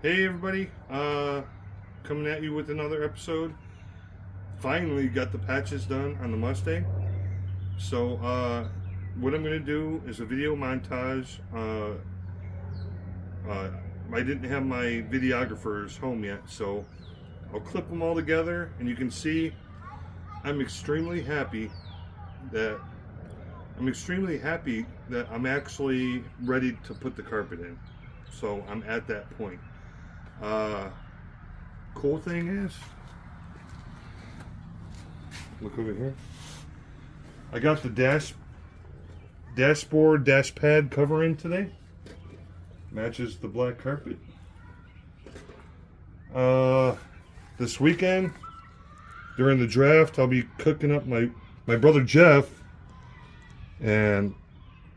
Hey everybody, coming at you with another episode. Finally got the patches done on the Mustang. So what I'm going to do is a video montage. I didn't have my videographers home yet, so I'll clip them all together and you can see I'm extremely happy that I'm actually ready to put the carpet in. So I'm at that point. Cool thing is, look over here. I got the dashboard dash pad cover in today. Matches the black carpet. This weekend during the draft, I'll be cooking up my brother Jeff and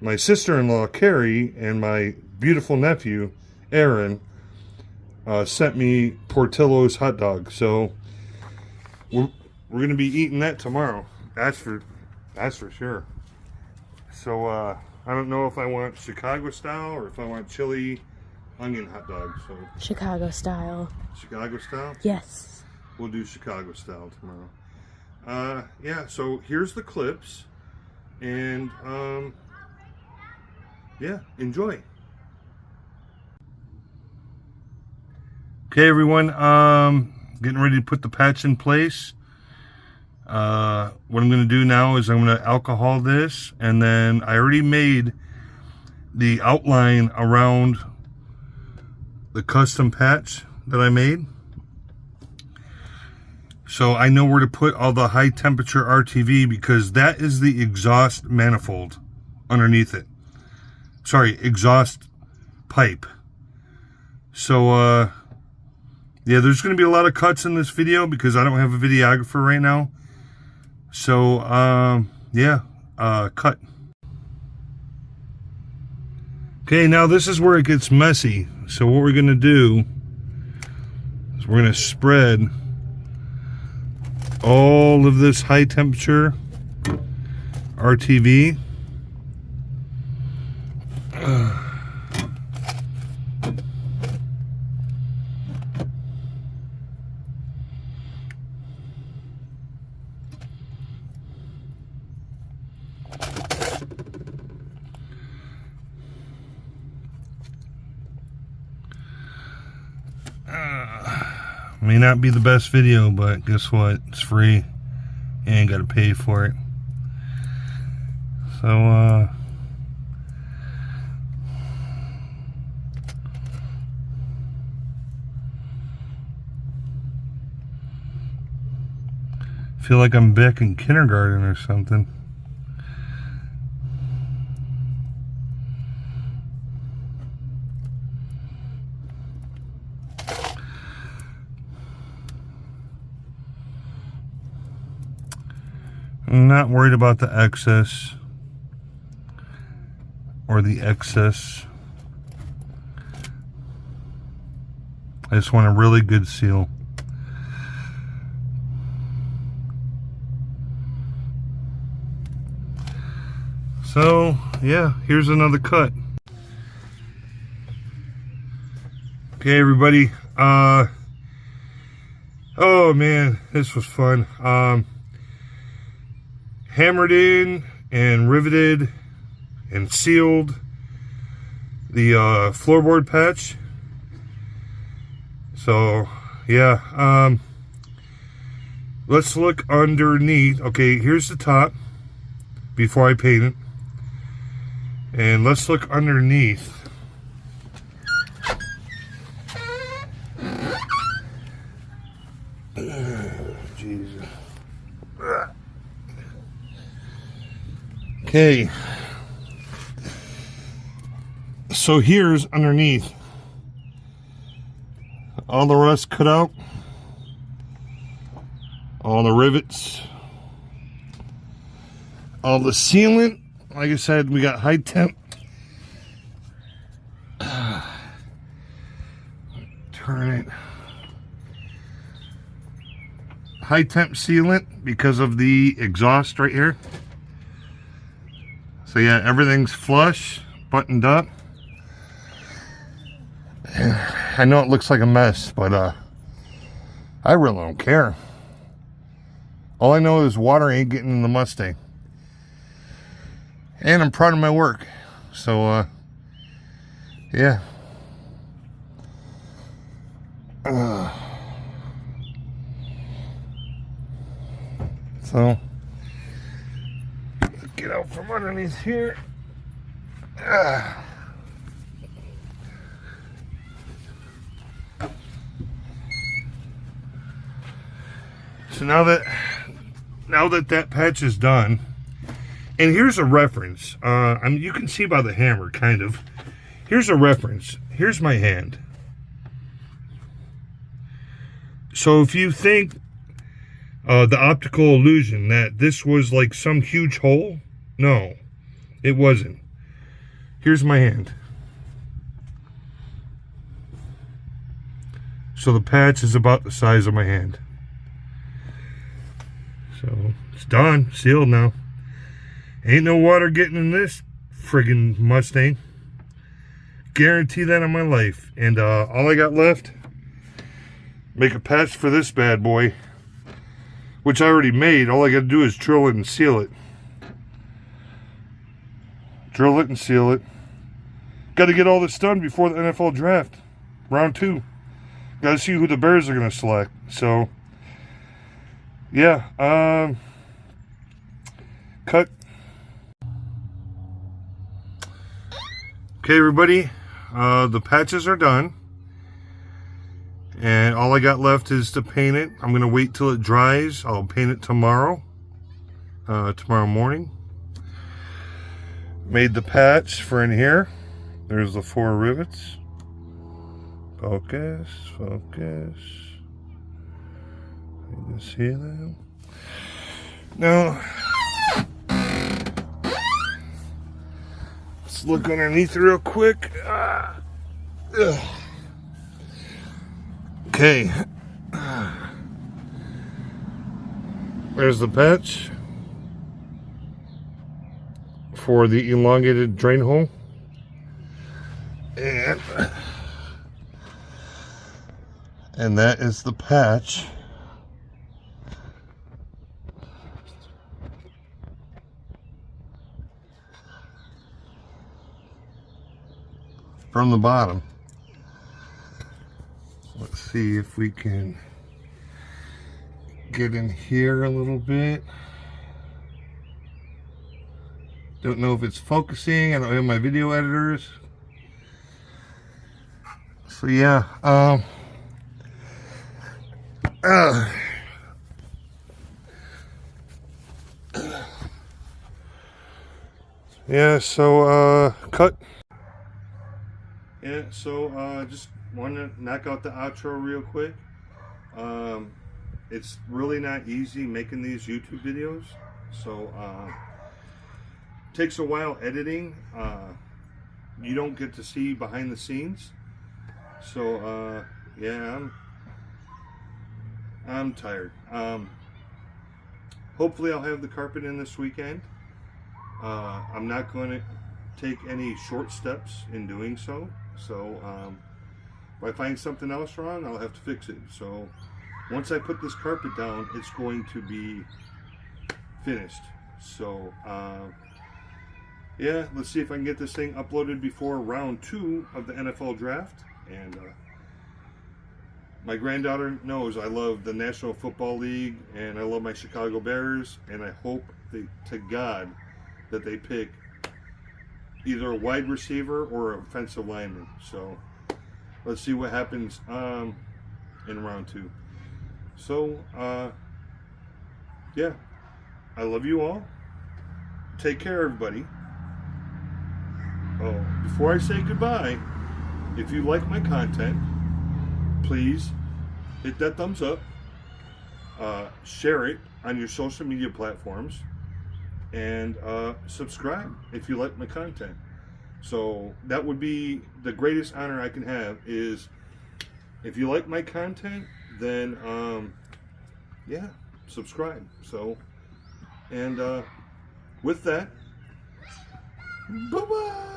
my sister-in-law Carrie and my beautiful nephew Aaron sent me Portillo's hot dog, so we're gonna be eating that tomorrow. That's for sure. So I don't know if I want Chicago style or if I want chili onion hot dog. So Chicago style. Chicago style? Yes. We'll do Chicago style tomorrow. Yeah. So here's the clips, and yeah, enjoy. Okay, everyone, getting ready to put the patch in place. What I'm going to do now is I'm going to alcohol this, and then I already made the outline around the custom patch that I made. So I know where to put all the high temperature RTV because that is the exhaust manifold underneath it. Sorry, exhaust pipe. So, yeah, there's going to be a lot of cuts in this video because I don't have a videographer right now. So, yeah, cut. Okay, now this is where it gets messy. So what we're going to do is we're going to spread all of this high temperature RTV. May not be the best video, but guess what? It's free. You ain't got to pay for it. So, feel like I'm back in kindergarten or something. I'm not worried about the excess or the excess. I just want a really good seal. So, yeah, here's another cut. Okay, everybody. Oh man, this was fun. Hammered in and riveted and sealed the floorboard patch. So yeah, let's look underneath. Okay, here's the top before I paint it, and let's look underneath. Jesus. Okay, so here's underneath. All the rust cut out, all the rivets, all the sealant. Like I said, we got high temp. Turn it. High temp sealant because of the exhaust right here. So yeah, everything's flush, buttoned up. I know it looks like a mess, but I really don't care. All I know is water ain't getting in the Mustang. And I'm proud of my work. So, yeah. So, get out from underneath here. So now that patch is done, and here's a reference. I mean, you can see by the hammer, kind of. Here's a reference. Here's my hand. So if you think the optical illusion that this was like some huge hole, no, it wasn't. Here's my hand. So the patch is about the size of my hand. So it's done, sealed now. Ain't no water getting in this friggin' Mustang. Guarantee that on my life. And all I got left, make a patch for this bad boy, which I already made. All I got to do is drill it and seal it. Drill it and seal it. Got to get all this done before the NFL draft, round 2. Got to see who the Bears are going to select. So, yeah. Cut. Okay, everybody. The patches are done. And all I got left is to paint it. I'm going to wait till it dries. I'll paint it tomorrow. Tomorrow morning. Made the patch for in here. There's the 4 rivets. Focus, focus. You can see them. Now, let's look underneath real quick. Okay. There's the patch for the elongated drain hole. And that is the patch from the bottom. Let's see if we can get in here a little bit. Don't know if it's focusing. I don't have my video editors. So yeah, yeah, so cut. Yeah, so just want to knock out the outro real quick. It's really not easy making these YouTube videos, so takes a while editing. You don't get to see behind the scenes, so yeah, I'm tired. Hopefully I'll have the carpet in this weekend. I'm not going to take any short steps in doing so. So if I find something else wrong, I'll have to fix it. So once I put this carpet down, it's going to be finished. So yeah, let's see if I can get this thing uploaded before round 2 of the NFL draft. And my granddaughter knows I love the National Football League and I love my Chicago Bears, and I hope to God that they pick either a wide receiver or an offensive lineman. So let's see what happens in round 2. So yeah, I love you all. Take care, everybody. Oh, before I say goodbye, if you like my content, please hit that thumbs up, share it on your social media platforms, and subscribe if you like my content. So that would be the greatest honor I can have, is if you like my content, then yeah, subscribe. So, and with that, bye-bye.